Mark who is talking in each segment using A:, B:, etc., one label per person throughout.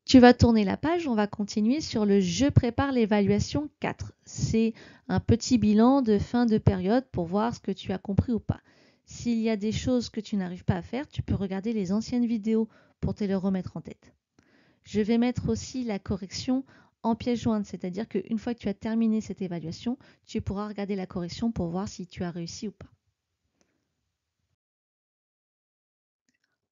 A: Tu vas tourner la page, on va continuer sur le « Je prépare l'évaluation 4 ». C'est un petit bilan de fin de période pour voir ce que tu as compris ou pas. S'il y a des choses que tu n'arrives pas à faire, tu peux regarder les anciennes vidéos pour te les remettre en tête. Je vais mettre aussi la correction en pièce jointe, c'est-à-dire qu'une fois que tu as terminé cette évaluation, tu pourras regarder la correction pour voir si tu as réussi ou pas.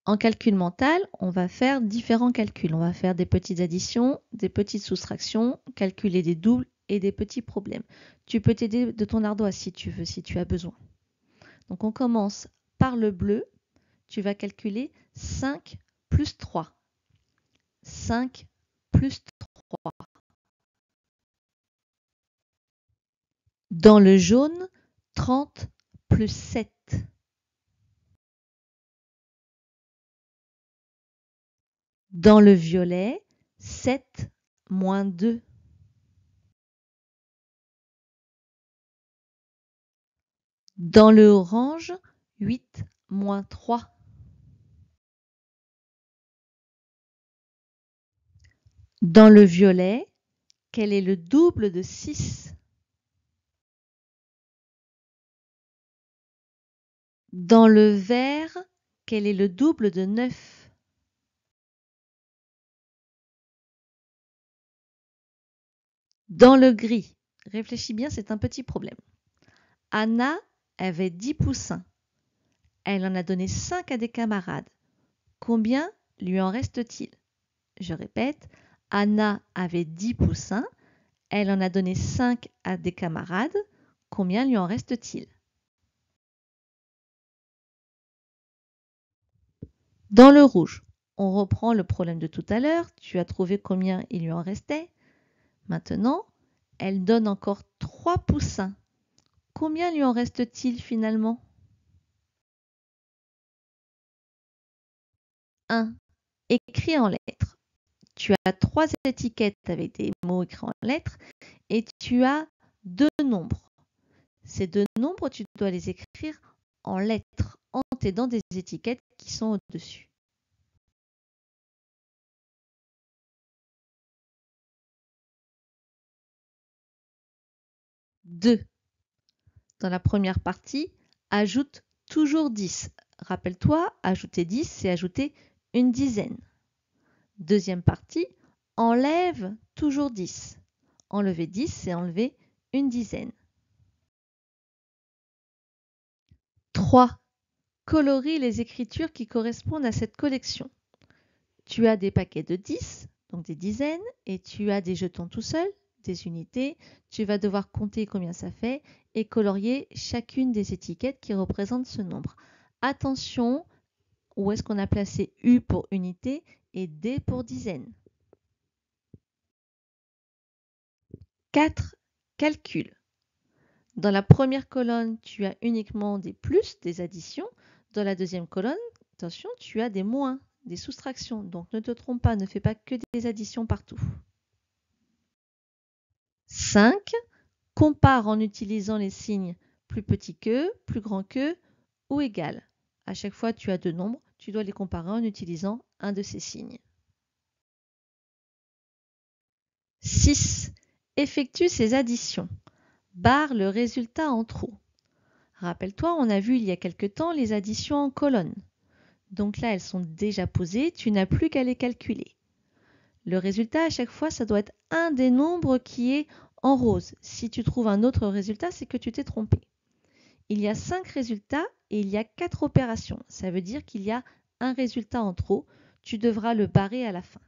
A: En calcul mental, on va faire différents calculs. On va faire des petites additions, des petites soustractions, calculer des doubles et des petits problèmes. Tu peux t'aider de ton ardoise si tu veux, si tu as besoin. Donc on commence par le bleu. Tu vas calculer 5 plus 3. 5 plus 3. Dans le jaune, 30 plus 7. Dans le violet, 7 moins 2. Dans le orange, 8 moins 3. Dans le violet, quel est le double de 6? Dans le vert, quel est le double de 9? Dans le gris, réfléchis bien, c'est un petit problème. Anna avait 10 poussins. Elle en a donné 5 à des camarades. Combien lui en reste-t-il? Je répète, Anna avait 10 poussins. Elle en a donné 5 à des camarades. Combien lui en reste-t-il? Dans le rouge, on reprend le problème de tout à l'heure. Tu as trouvé combien il lui en restait. Maintenant, elle donne encore 3 poussins. Combien lui en reste-t-il finalement? 1. Écrit en lettres. Tu as 3 étiquettes avec des mots écrits en lettres et tu as 2 nombres. Ces 2 nombres, tu dois les écrire en lettres en t'aidant des étiquettes qui sont au-dessus. Deux. Dans la première partie, ajoute toujours 10. Rappelle-toi, ajouter 10, c'est ajouter une dizaine. Deuxième partie, enlève toujours 10. Enlever 10, c'est enlever une dizaine. 3. Colorie les écritures qui correspondent à cette collection. Tu as des paquets de 10, donc des dizaines, et tu as des jetons tout seuls, des unités. Tu vas devoir compter combien ça fait et colorier chacune des étiquettes qui représentent ce nombre. Attention, où est-ce qu'on a placé U pour unité et D pour dizaine. 4. Calcul. Dans la première colonne, tu as uniquement des plus, des additions. Dans la deuxième colonne, attention, tu as des moins, des soustractions. Donc ne te trompe pas, ne fais pas que des additions partout. 5. Compare en utilisant les signes plus petit que, plus grand que ou égal. À chaque fois, tu as deux nombres, tu dois les comparer en utilisant un de ces signes. 6. Effectue ces additions. Barre le résultat en trou. Rappelle-toi, on a vu il y a quelque temps les additions en colonne. Donc là, elles sont déjà posées, tu n'as plus qu'à les calculer. Le résultat, à chaque fois, ça doit être un des nombres qui est en rose. Si tu trouves un autre résultat, c'est que tu t'es trompé. Il y a 5 résultats et il y a 4 opérations. Ça veut dire qu'il y a un résultat en trop. Tu devras le barrer à la fin.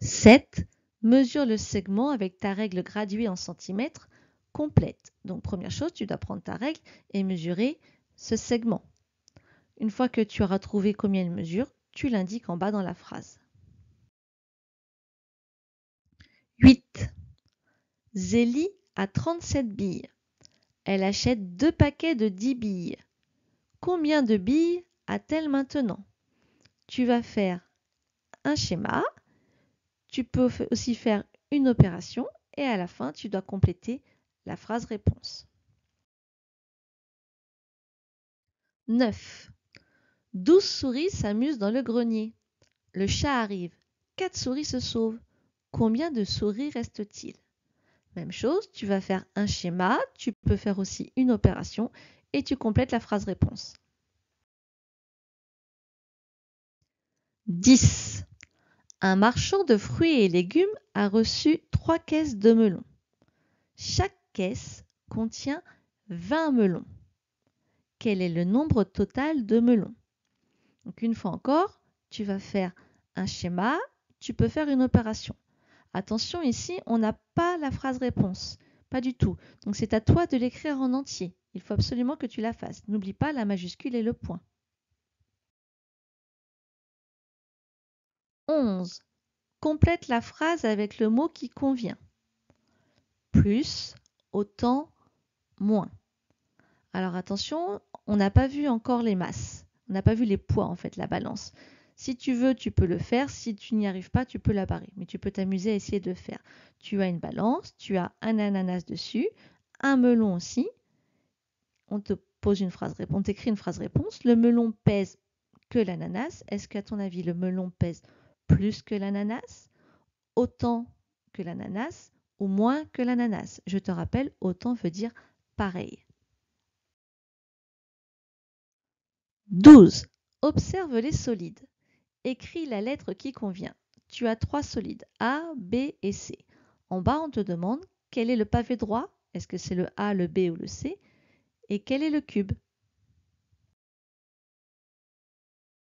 A: 7. Mesure le segment avec ta règle graduée en centimètres complète. Donc première chose, tu dois prendre ta règle et mesurer ce segment. Une fois que tu auras trouvé combien il mesure, tu l'indiques en bas dans la phrase. 8. Zélie a 37 billes. Elle achète 2 paquets de 10 billes. Combien de billes a-t-elle maintenant? Tu vas faire un schéma. Tu peux aussi faire une opération et à la fin, tu dois compléter la phrase réponse. 9. 12 souris s'amusent dans le grenier. Le chat arrive. 4 souris se sauvent. Combien de souris reste-t-il? Même chose, tu vas faire un schéma, tu peux faire aussi une opération et tu complètes la phrase réponse. 10. Un marchand de fruits et légumes a reçu 3 caisses de melons. Chaque caisse contient 20 melons. Quel est le nombre total de melons? Donc une fois encore, tu vas faire un schéma, tu peux faire une opération. Attention, ici, on n'a pas la phrase réponse, pas du tout. Donc c'est à toi de l'écrire en entier. Il faut absolument que tu la fasses. N'oublie pas la majuscule et le point. 11. Complète la phrase avec le mot qui convient. Plus, autant, moins. Alors attention, on n'a pas vu encore les masses. On n'a pas vu les poids en fait, la balance. Si tu veux, tu peux le faire. Si tu n'y arrives pas, tu peux la barrer. Mais tu peux t'amuser à essayer de le faire. Tu as une balance, tu as un ananas dessus, un melon aussi. On te pose une phrase réponse, on t'écrit une phrase réponse. Le melon pèse que l'ananas. Est-ce qu'à ton avis, le melon pèse plus que l'ananas, autant que l'ananas ou moins que l'ananas? Je te rappelle, autant veut dire pareil. 12. Observe les solides. Écris la lettre qui convient. Tu as 3 solides, A, B et C. En bas, on te demande quel est le pavé droit. Est-ce que c'est le A, le B ou le C? Et quel est le cube?